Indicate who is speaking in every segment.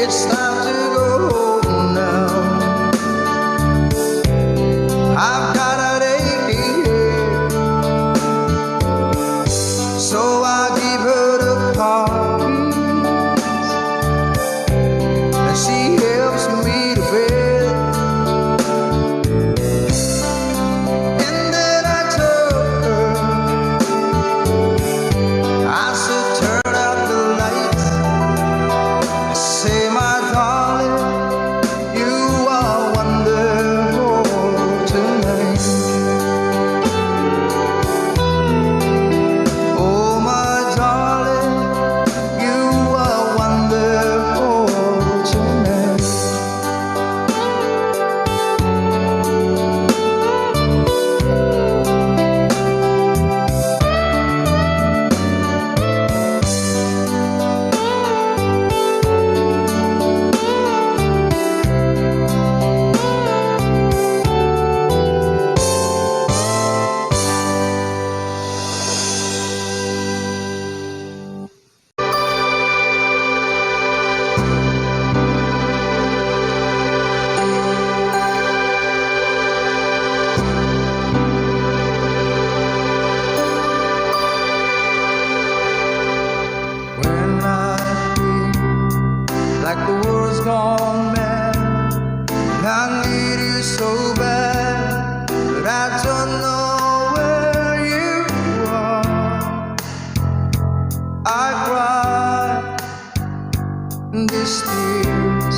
Speaker 1: It's time to go home now. I've got an aching head, so I give her the parties, and she helps me to bed. And then I told her, I said, turn out the lights. Say, my darling, you are wonderful tonight. Oh, my darling, you are wonderful tonight. When I feel like the world's gone mad, and I need you so bad, but I don't know where you are. I cry these tears.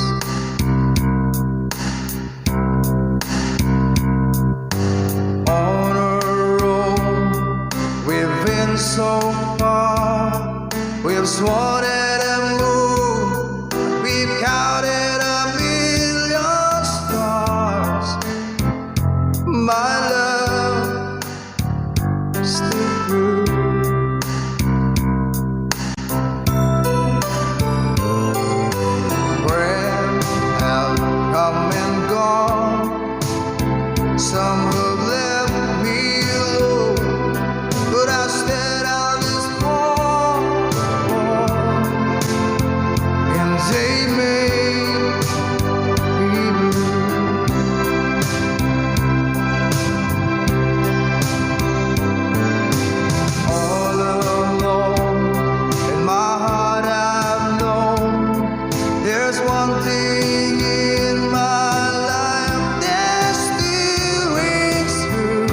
Speaker 1: On a road we've been so far, we've sworn and moved, we've counted a million stars. My love, stay true. Friends have come and gone, some have left me alone, but I stand out this far, and they may be blue. All alone in my heart I've known there's one thing in my life that still rings true.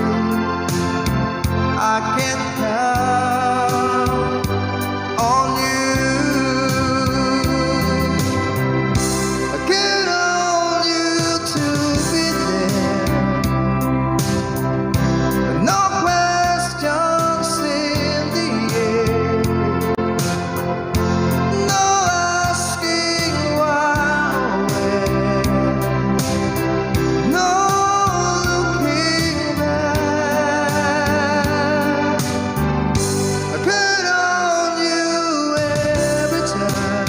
Speaker 1: I can count on you. I count on you to be there. No questions in the air. No asking why or where. No looking back. I count on you every time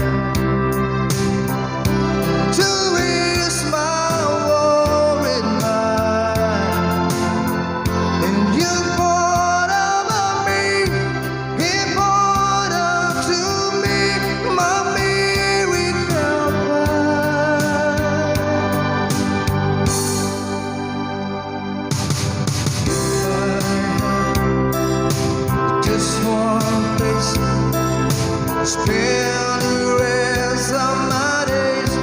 Speaker 1: to ease my worried mind. And you poured over me, he poured up to me, my miracle wine. Just one place to spend the rest of my days,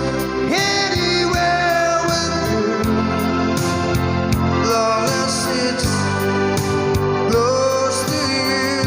Speaker 1: anywhere with you, long as it's close to you.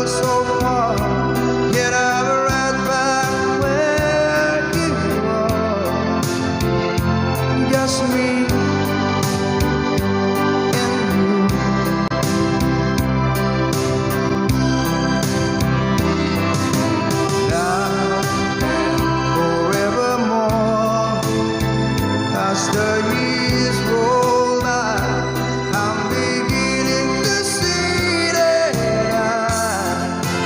Speaker 1: traveled so far, yet I'm right back where you are. Just me and you. Now and forevermore, as the years roll by, I'm beginning to see that I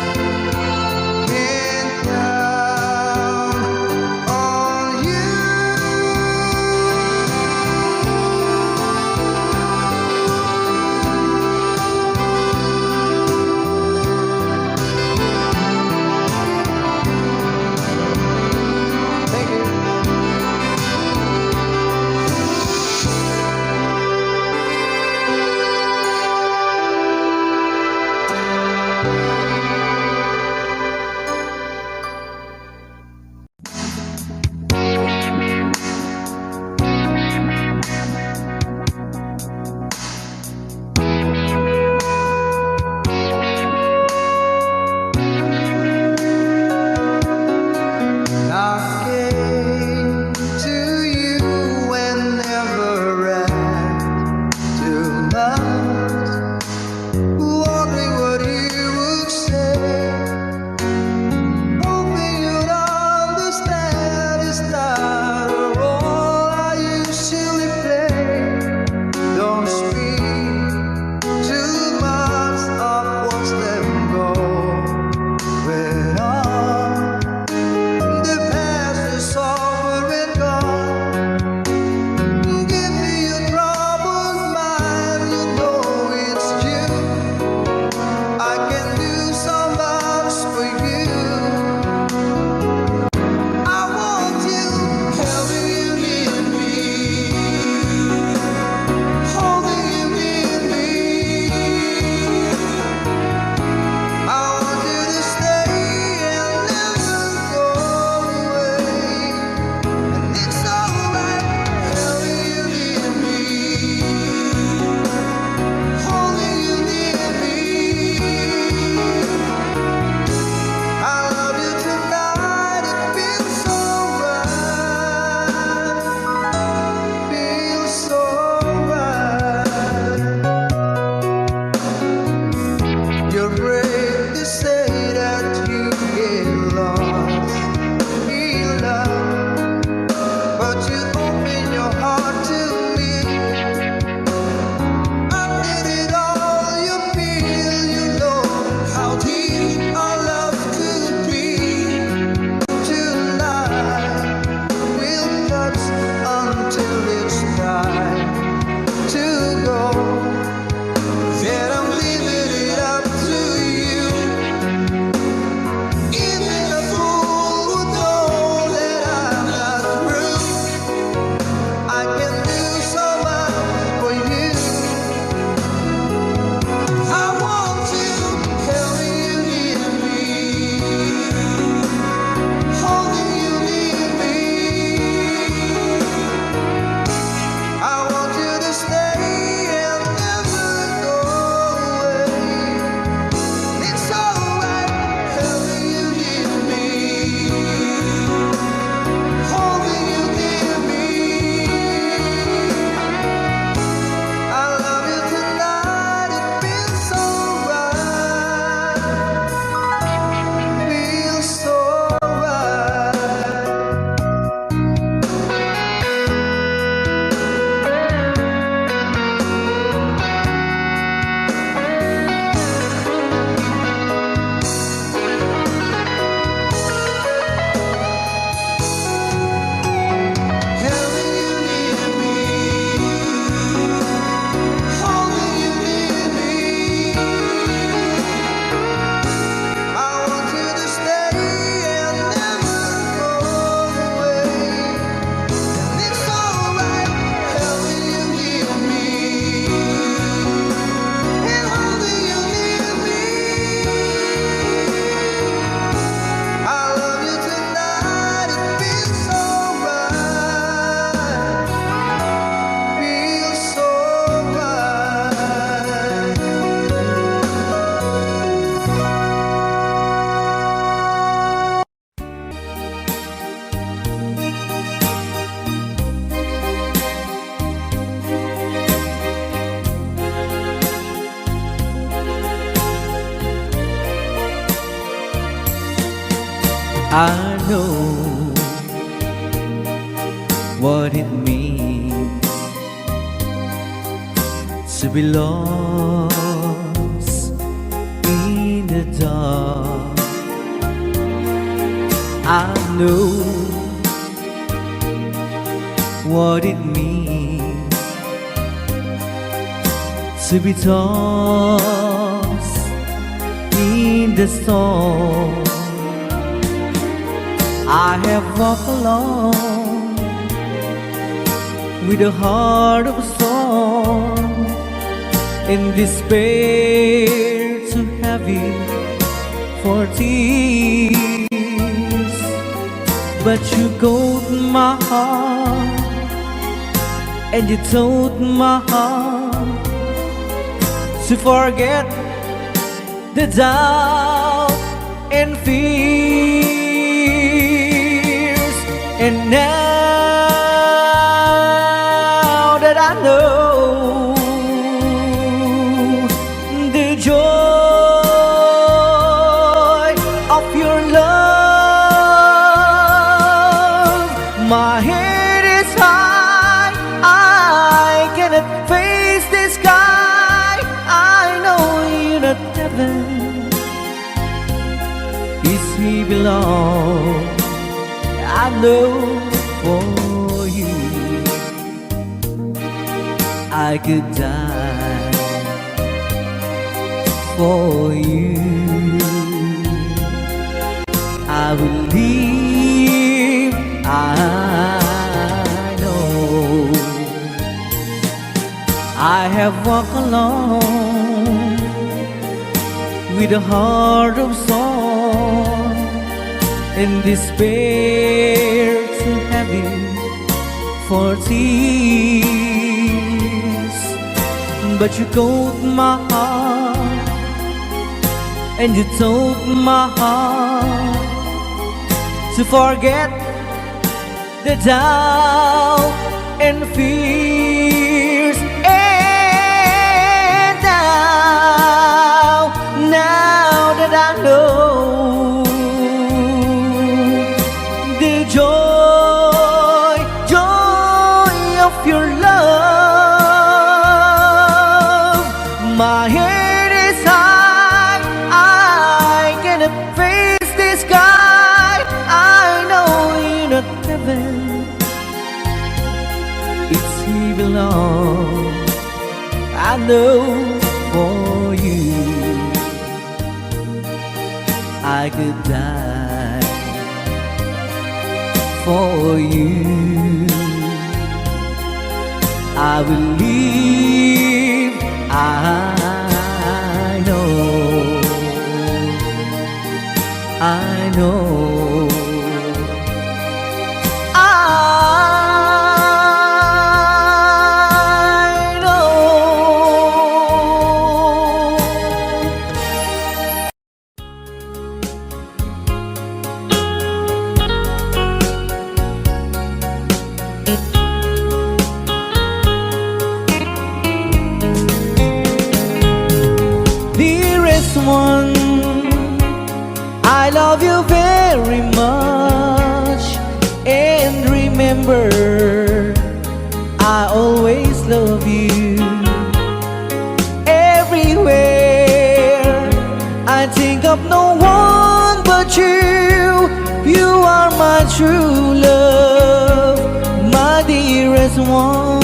Speaker 2: I know what it means to be lost in the dark. I know what it means to be tossed in the storm. I have walked alone with a heart of stone, in despair too heavy for tears. But you called my heart and you told my heart to forget the doubt and fears. And now that I know the joy of your love, my head is high, I cannot face the sky. I know you're not heaven, is he belong. I know for you I could die for you. I will live, I know. I have walked alone with a heart of stone, in despair too heavy for tears. But you called my heart and you told my heart to forget the doubt and fears. And now that I know the joy of your love, my head is high, I cannot face the sky. I know you're not heaven, it's he belong. I know for you I could die for you. I will live, I know, I know, I know. Dearest one, I love you very much, and remember, I always love you. Everywhere I think of no one but you. You are my true love, my dearest one.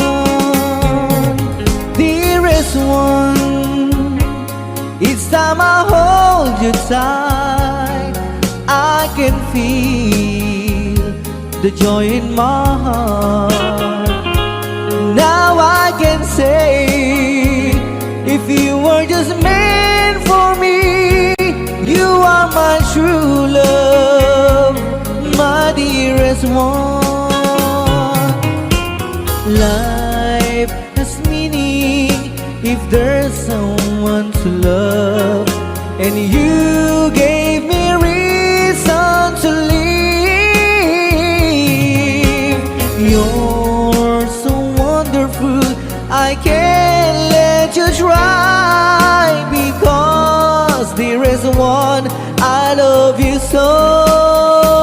Speaker 2: Dearest one, each time I hold you tight, I can feel the joy in my heart. Now I can say, if you were just meant for me, you are my true love, my dearest one. Life has meaning if there's someone to love, and you gave me reason to live. You're so wonderful, I can't let you try, because there is one I love you so.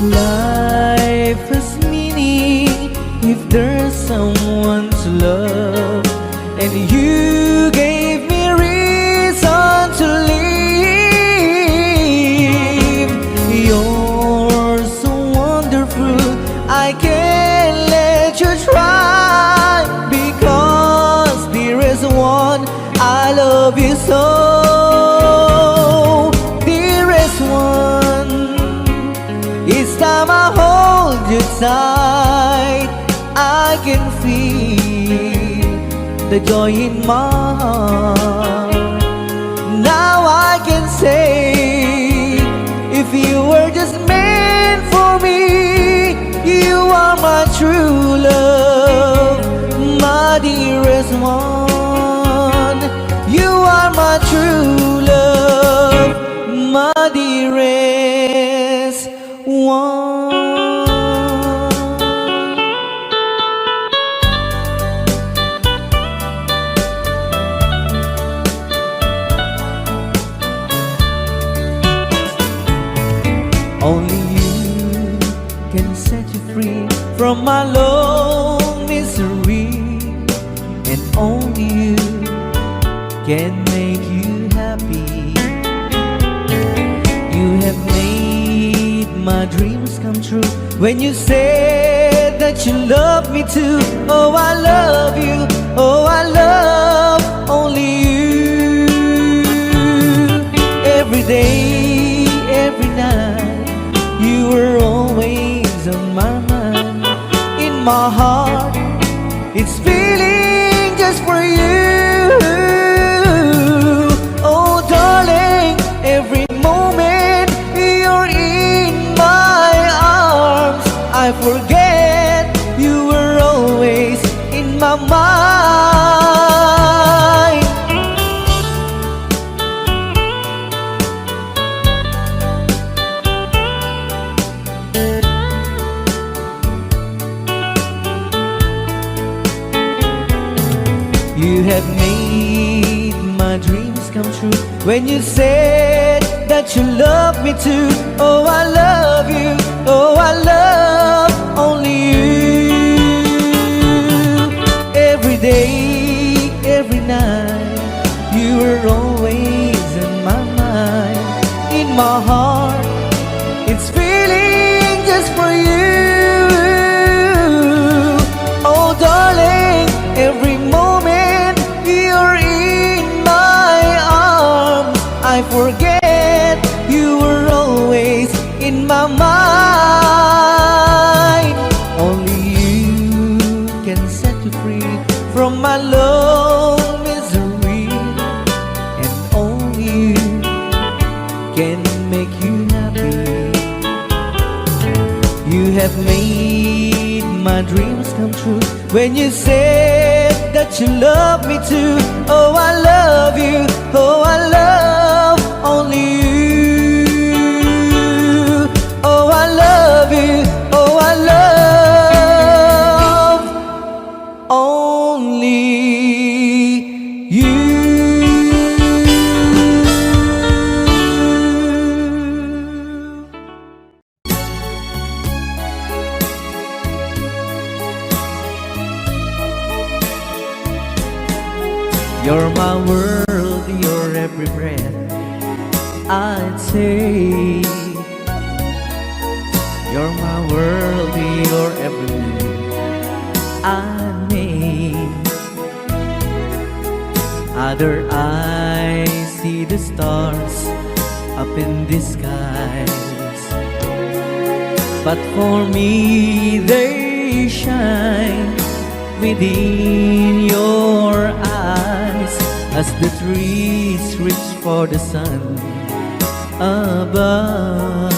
Speaker 2: Life has meaning if there's someone to love, and you gave me reason to live. You're so wonderful, I can't let you try, because there is one I love you so. There is one, each time I hold you tight, I can feel the joy in my heart. Now I can say, if you were just meant for me, you are my true love, my dearest one. You are my true love, my dearest one. Only you can set you free from my long misery, and only you can make you happy. You have made my dreams come true when you said that you love me too. Oh, I love you, oh, I love only you. Every day, every night, you were always on my mind. In my heart, it's feeling just for you. Oh darling, every moment you're in my arms, I forget you were always in my mind. You have made my dreams come true when you said that you love me too. Oh, I love you, oh, I love only you. Every day, every night, you were always in my mind. In my heart, it's feeling just for you. Oh darling, every moment you're in my arms, I forget you were always in my mind. Only you can set you free from my long misery, and only you can make you happy. You have made my dreams come true when you said that you love me too. Oh, I love you, oh, I love only you. Oh, I love you, oh, I love only you. You're my world, you're every breath I take. You're my world, you're every move I make. Other eyes see the stars up in the skies, but for me they shine within your eyes, as the trees reach for the sun above.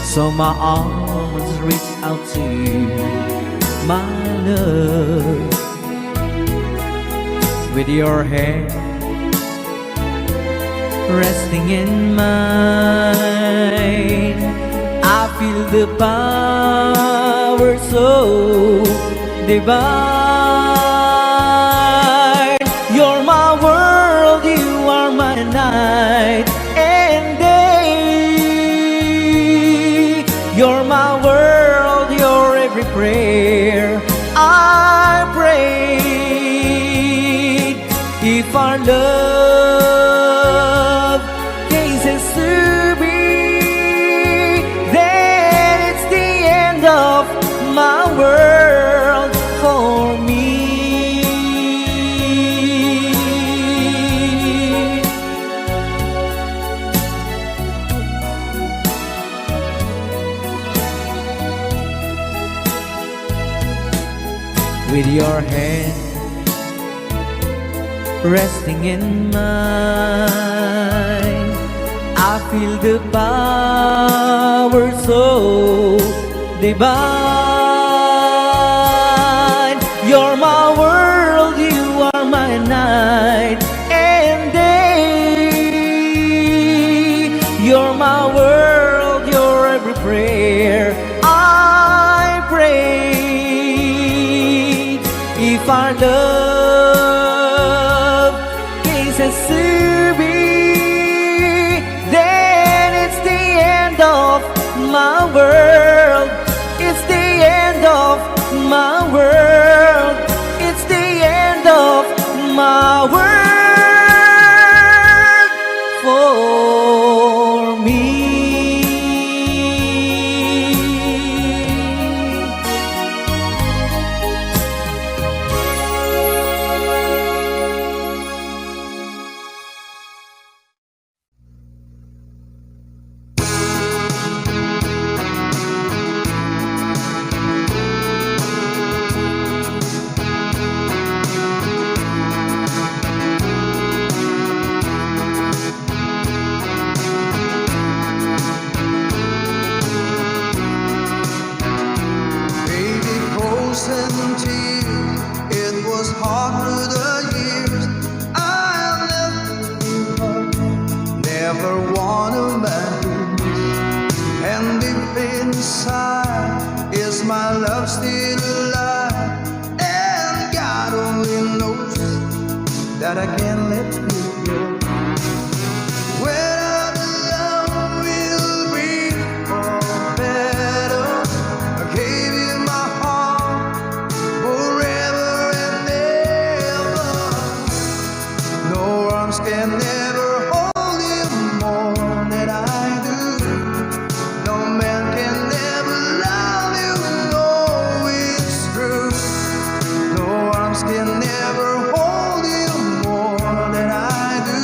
Speaker 2: So my arms reach out to you, my love. With your hand resting in mine, I feel the power so divine. You're my world, you are my night and day. You're my world, you're every prayer I prayed. If our love cases to be, then it's the end of my world for me. With your hand resting in mine, I feel the power so divine. You're my world, you are my night and day. You're my world, you're every prayer I pray. If our love cases to be, then it's the end of my world. It's the end of my world. It's the end of my world for me.
Speaker 1: Baby, frozen tears, it was hard through the years. I'll never want a man. And deep inside, is my love still alive? And God only knows that I can't let you go. When our love will be for better, I gave you my heart forever and ever. No arms can ever hold you more than I do. No man can ever love you, no, it's true. No arms can never hold you more than I do.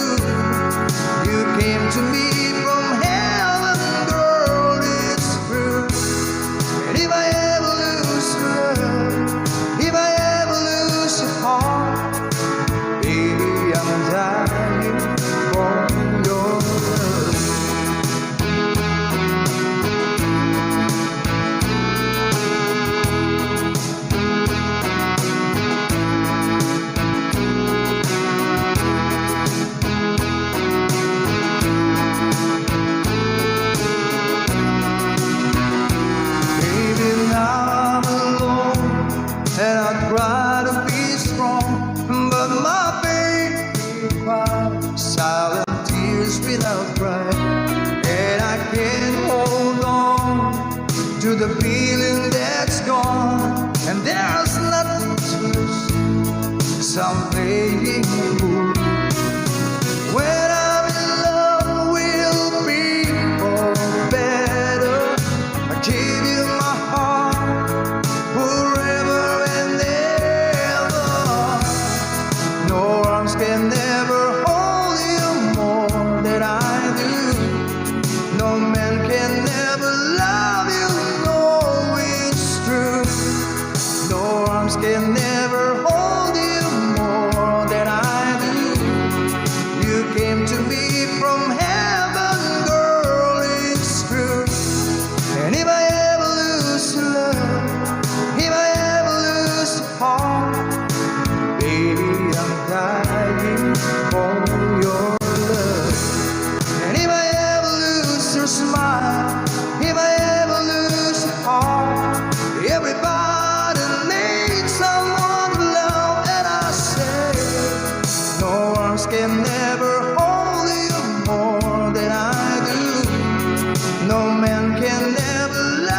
Speaker 1: You came to me from heaven, girl, it's true. And if I ever lose love, if I ever lose your heart, baby, I'm dying for your love. Baby, now I'm alone, and I try to be strong, but my baby cries silent tears without crying, and I can't hold on to the feeling that's gone, and there's nothing to lose, so I'm playing the fool. When I'm in love, we'll be for better. I give you my heart forever and ever. No arms can never hold you more than I do. No man can never love you, no, it's true. No arms can never hold you more than I do. You came to me from heaven, girl, it's true. And if I ever lose your love, if I ever lose your heart, baby, I'm dying for your love. And if I ever lose your smile, if I ever lose your heart, everybody needs someone to love, and I say, no arms can never hold you more than I do. No man can never love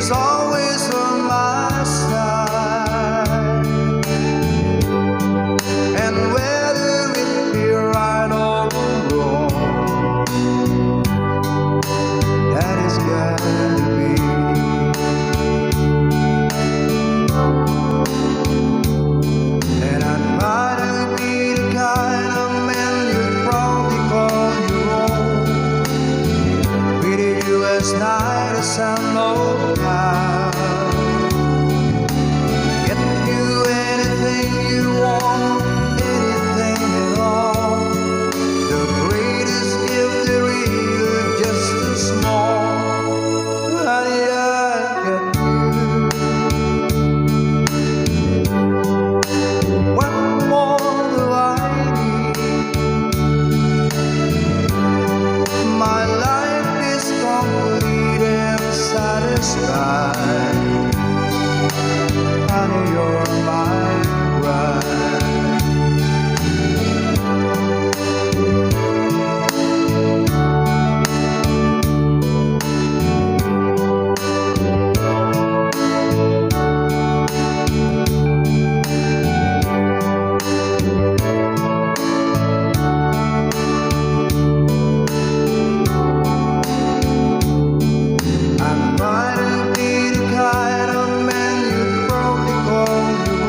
Speaker 1: is always on my side. And whether it be right or wrong, that is gotta be. And I'd rather be the kind of man you'd proudly call your own. Treated you as night as sun low cloud. Get you anything you want, anything at all. The greatest gift there is just a small. Honey, I got you. What more do I need? My life is complete and satisfied. Honey, you're my bride. I'm trying to be the kind of man you'd probably call your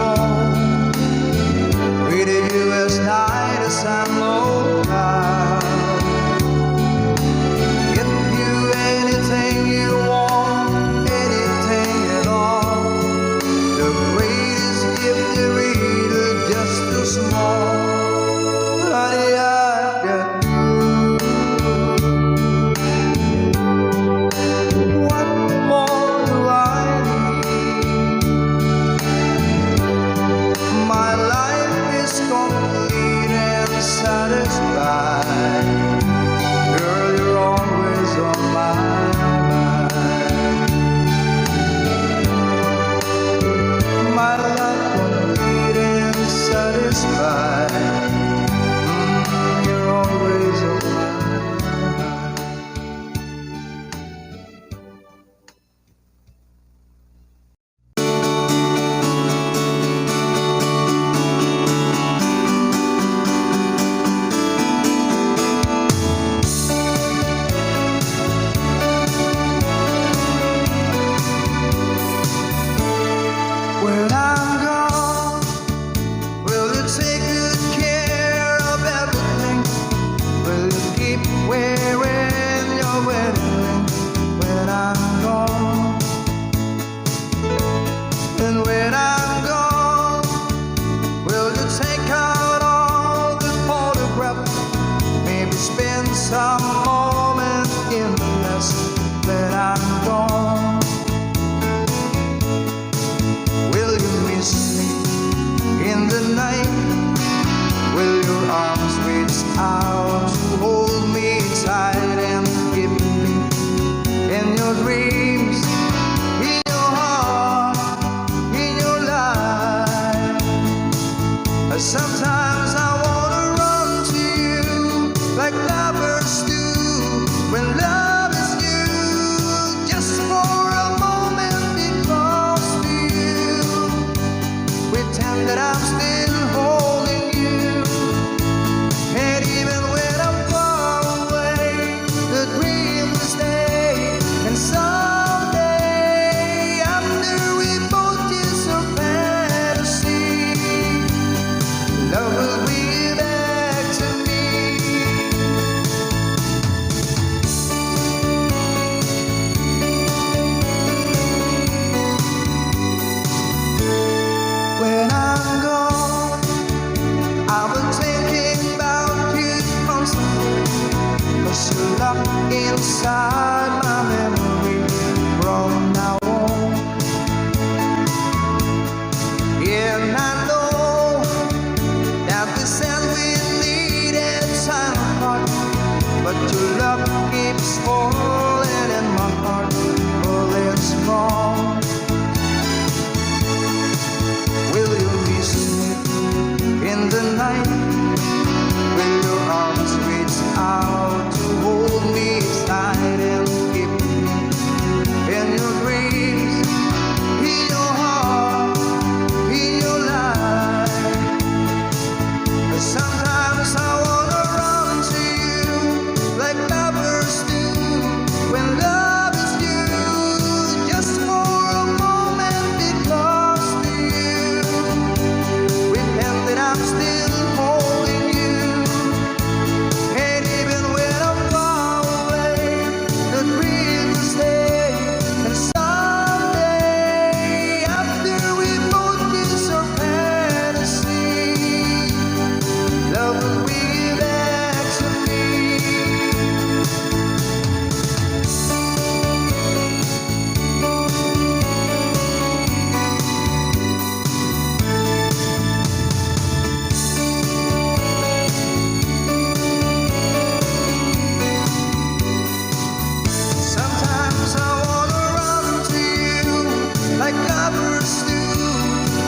Speaker 1: like lovers do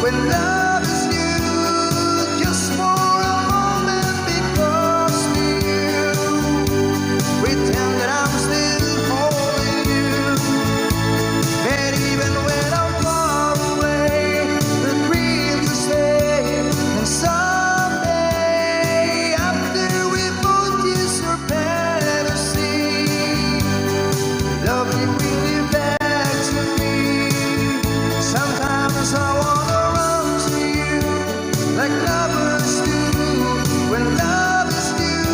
Speaker 1: when love is new. Just for a moment, because you pretend that I'm still holding you. And even when I'm far away, the thrill you stay. And someday, after we both kiss your fantasy, love will bring you back to me. Sometimes I wanna run to you like lovers do when love is new.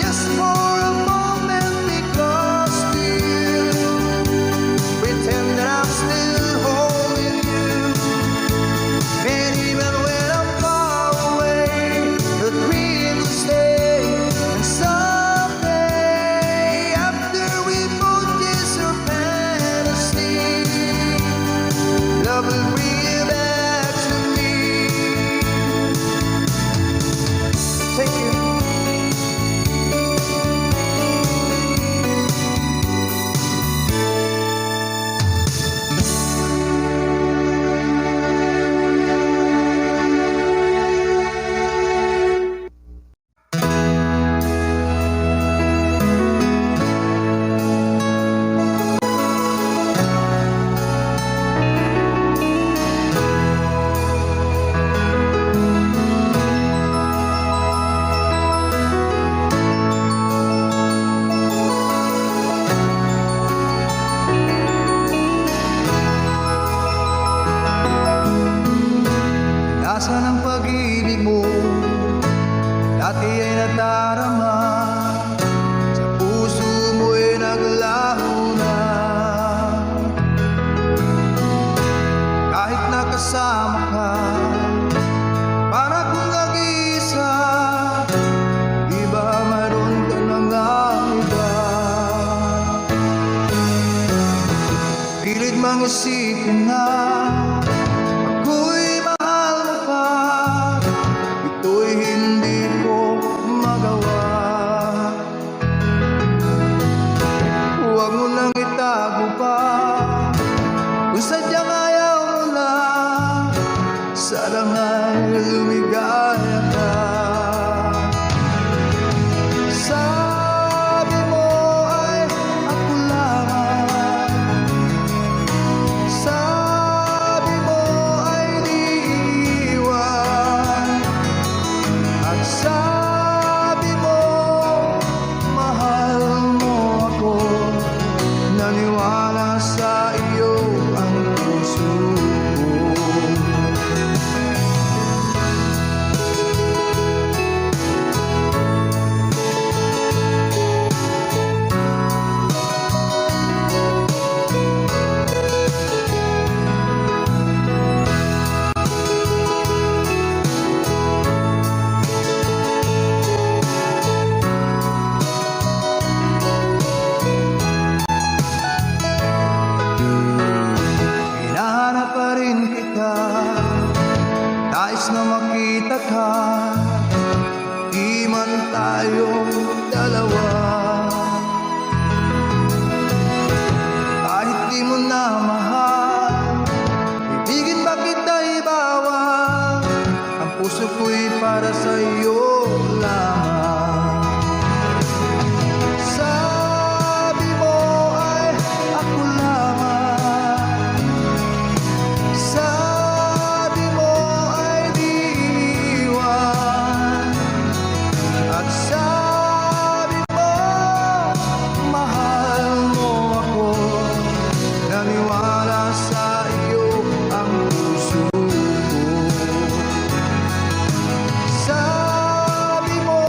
Speaker 1: Just for a moment, because you pretend that I'm still holding you. And even when I'm far away, the thrill will stay. And someday, after we both kiss your fantasy, love will bring you back to me. Thank you. Nasaan ang pag-ibig mo? Dati ay nadarama, sa puso mo'y naglaho na. Kahit nakasama ka, para kung nag-iisa, di ba mayroon ka ng iba? Pilit mang isipin na ako'y mahal mo pa, ito'y hindi ko magawa. Huwag mo nang itago pa, kung sadyang ayaw mo na, sana nga'y lumigaya ka. Sabi mo ay ako lamang, sabi mo ay di iiwan, at sabi mo mahal mo ako. Naniwala sa iyo ang puso ko. Hinahanap pa rin kita, nais na makita ka, di man tayo dalawa. Kahit di mo na mahal, ibigin ba kita ibawal? Ang puso ko'y para sa iyo lamang. Sabi mo ay ako lamang, sabi mo ay di iiwan, at sabi mo mahal mo ako. Naniwala sa iyo ang puso ko. Sabi mo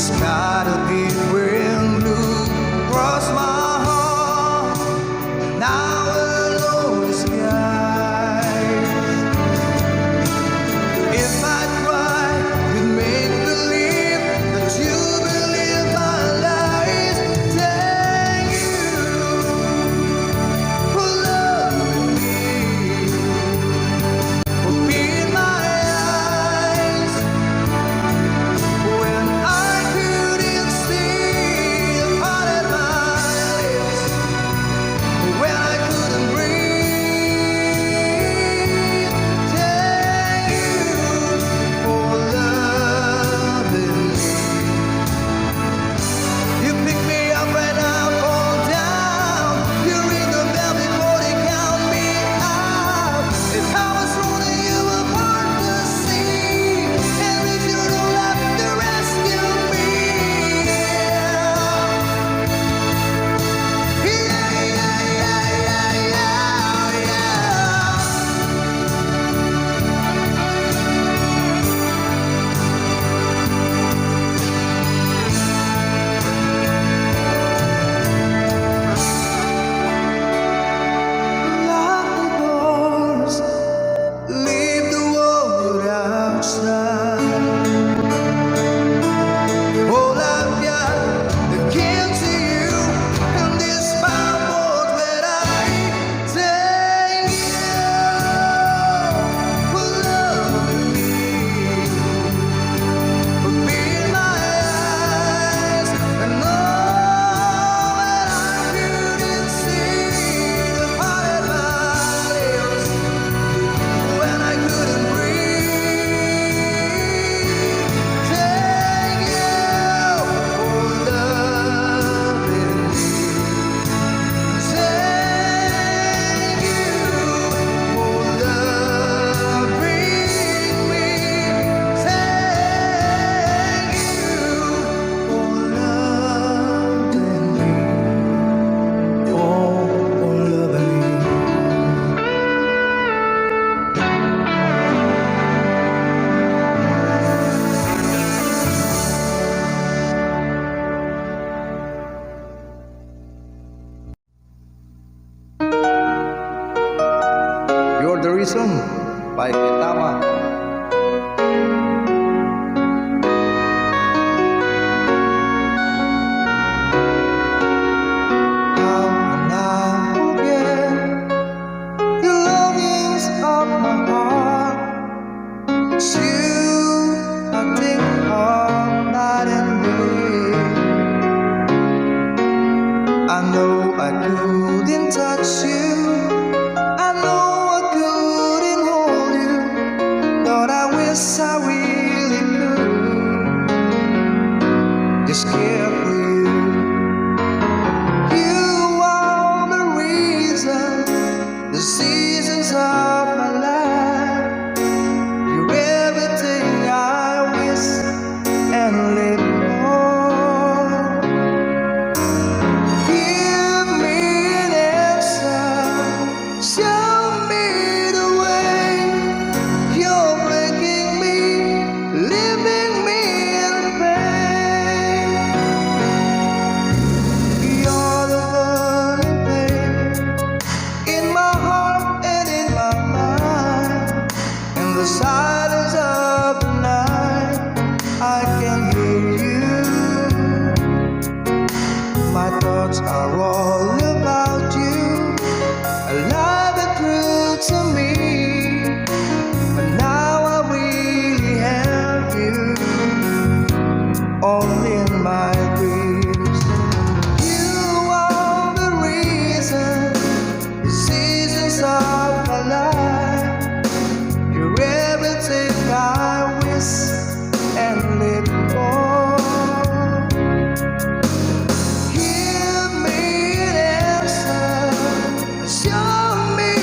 Speaker 1: sky to be wind blue across my heart. Now alone the sky. If I try to make believe that you believe my lies, thank you for loving me, for being my eyes when I couldn't see the part of my lips, when I couldn't breathe. Thank you for loving me. You pick me up when I fall down. You ring the bell before they count me out. If I was rolling you apart the sea, and if you don't have to rescue me, yeah, yeah, yeah, yeah, yeah. Lock the doors, leave the world outside. All I've got the key to you, and this passport where I take you for loving me, for being my eyes, and all that I couldn't see the part of my lips when I couldn't breathe. Thank you for loving me. Thank you for loving me. Thank you for loving me. Oh, for loving me. You're the Reason by Ketama. How can I forget the longings of my heart? It's you I think of night and day. I know I couldn't touch you. I know I couldn't hold you, but I wish I really could. Just care for you. You are the reason, the seasons of my life. You're everything I wish and live for. Give me an answer, show me the way. You're breaking me, leaving me in pain. You're the burning flame in my heart and in my mind. In the silence of the night, I can hear you. My thoughts are all about you, alive and true to me. But now I really have you, only in my dreams. You are the reason, the seasons of my life. You're everything I wish and live for. Give me an answer, show me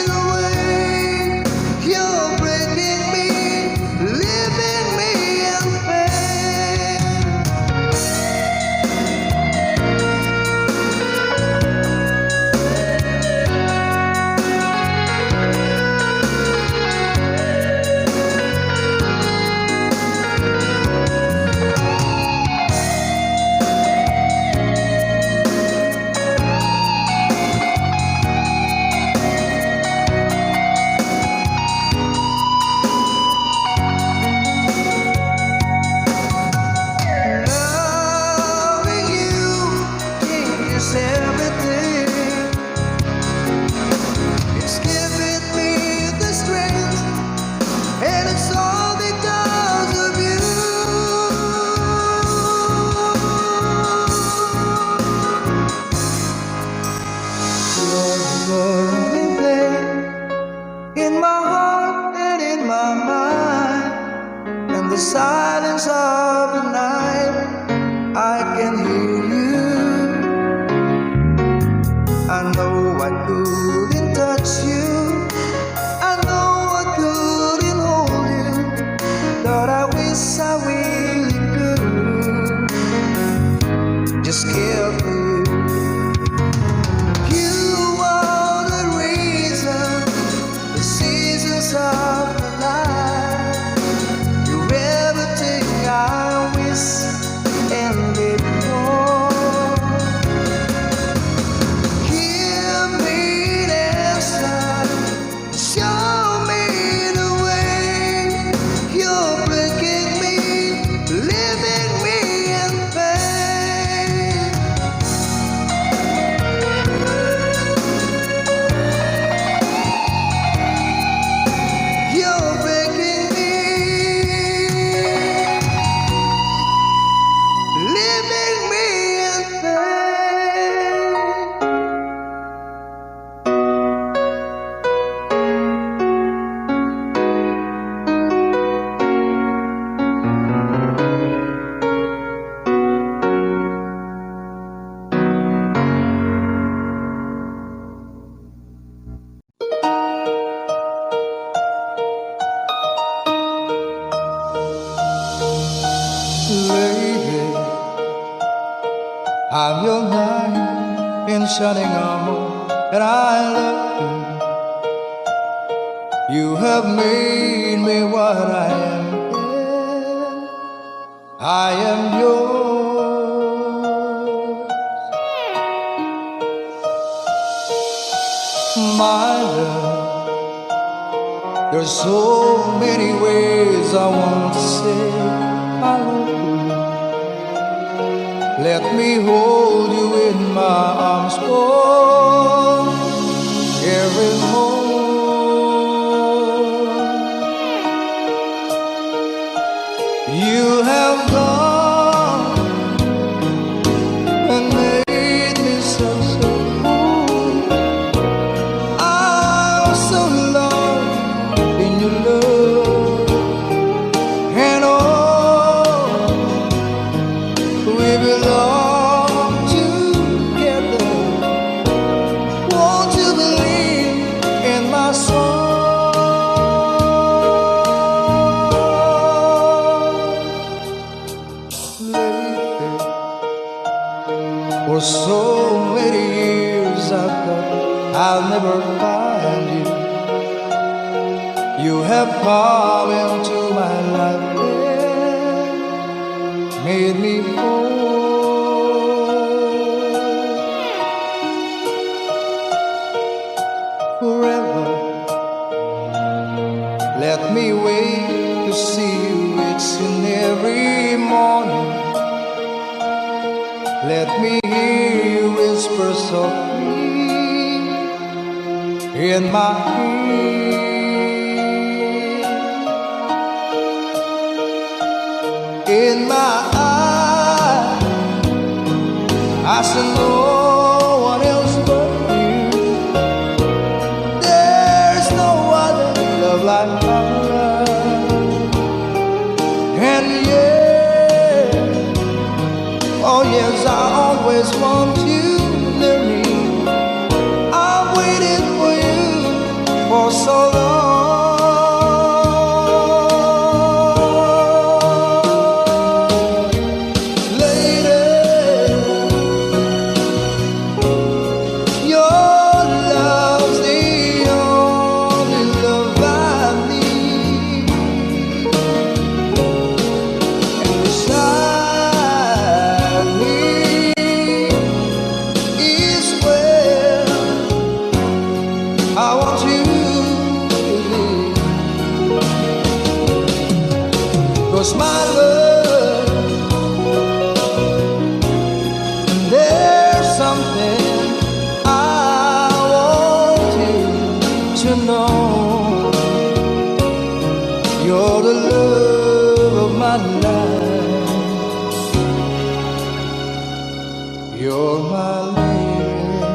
Speaker 1: the way. You're breaking me, leaving me in pain. silence of the night, I can hear you. I know I couldn't touch you, I know I couldn't hold you, but I wish I really could. Just care for you. You are the reason the seasons of my life. You're everything I wish and live for. Give me an answer, show me the way. You're breaking me, leaving me in pain. You're breaking me, leaving me in pain. Lady, I'm your knight in shining armor, and I love you. You have made me what I am. I am yours, my love. There's so many ways I want to say I love you. Let me hold you in my arms for every moment. You have gone and made me so cool. I'm so lost in your love, and oh, we belong together. Won't you believe in my song? Lady, for so many years I thought I'll never find you. You have come into my life and made me whole. Forever, let me wait to see you each and every morning. Let me hear you whisper softly in my ear. In my eyes, I see no one else but you. There's no other love like my love. And yeah, oh yes, I always want you near me. I've waited for you for so long. I want you to live, 'cause my love, there's something I want you to know. You're the love of my life. You're my lady.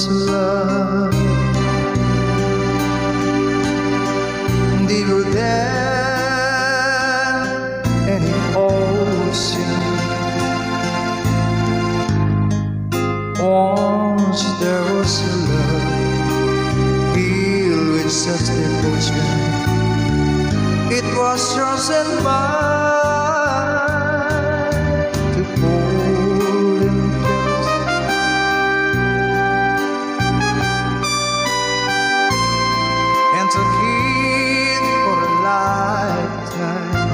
Speaker 1: was love, deeper than any ocean. Once there was a love filled with such devotion. It was yours and mine to hold and kiss, and to keep for a lifetime.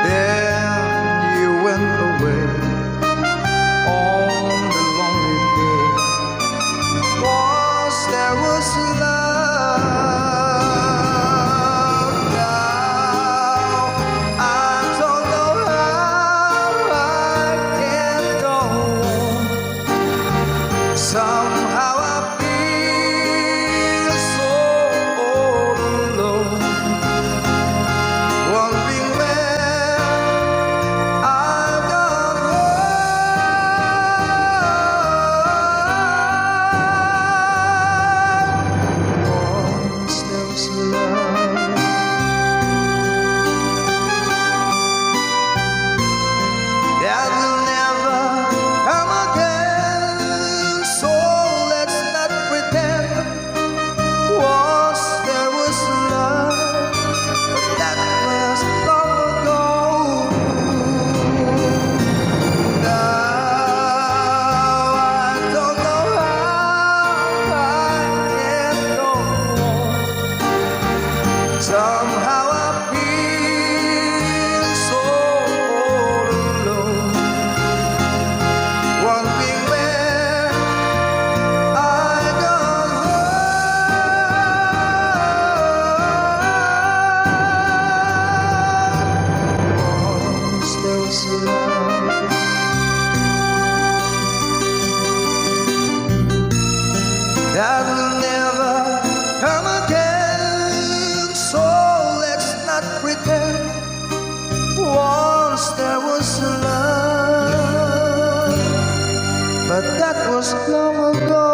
Speaker 1: Then you went away on the lonely day. Once there was love, now I don't know how I can go on. Somehow I feel so all alone, wondering where I've gone wrong. Once there was love, that will never come again. So let's not pretend. Once there was love, but that was long ago. Now I don't know how I can go on. Somehow I feel so all alone, wondering where I gone wrong. Once there was love, that will never come again. So let's not pretend. Once there was love, but that was long ago.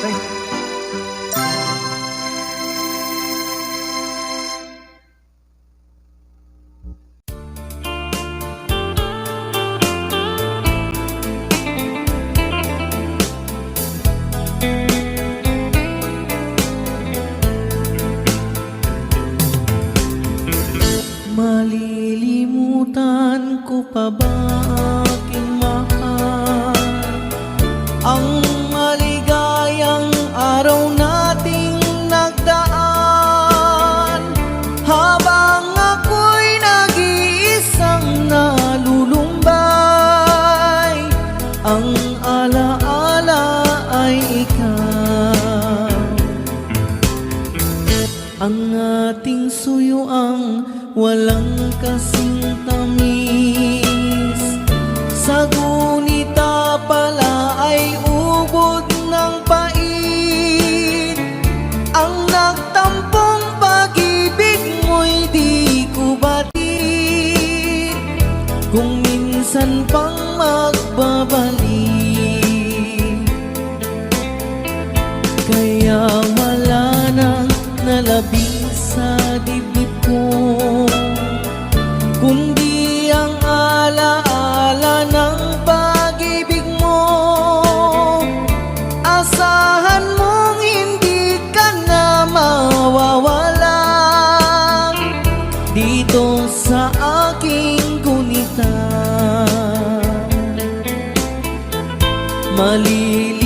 Speaker 1: Sing.
Speaker 2: Malilimutan ko pa ba aking mahal ang maligayang araw nating nagdaan, habang ako'y nag-iisang nalulumbay. Ang alaala ay ikaw, ang ating suyuang walang kasing tamis. Sa gunita pala ay ubod ng pait. Ang nagtampong pag-ibig mo'y di ko batid, kung minsan pang magbabalik. Kaya wala nang nalabing sa dibdib ko, kundi ang alaala ng pag-ibig mo. Asahan mong hindi ka na mawawala dito sa aking gunita. Malilimutan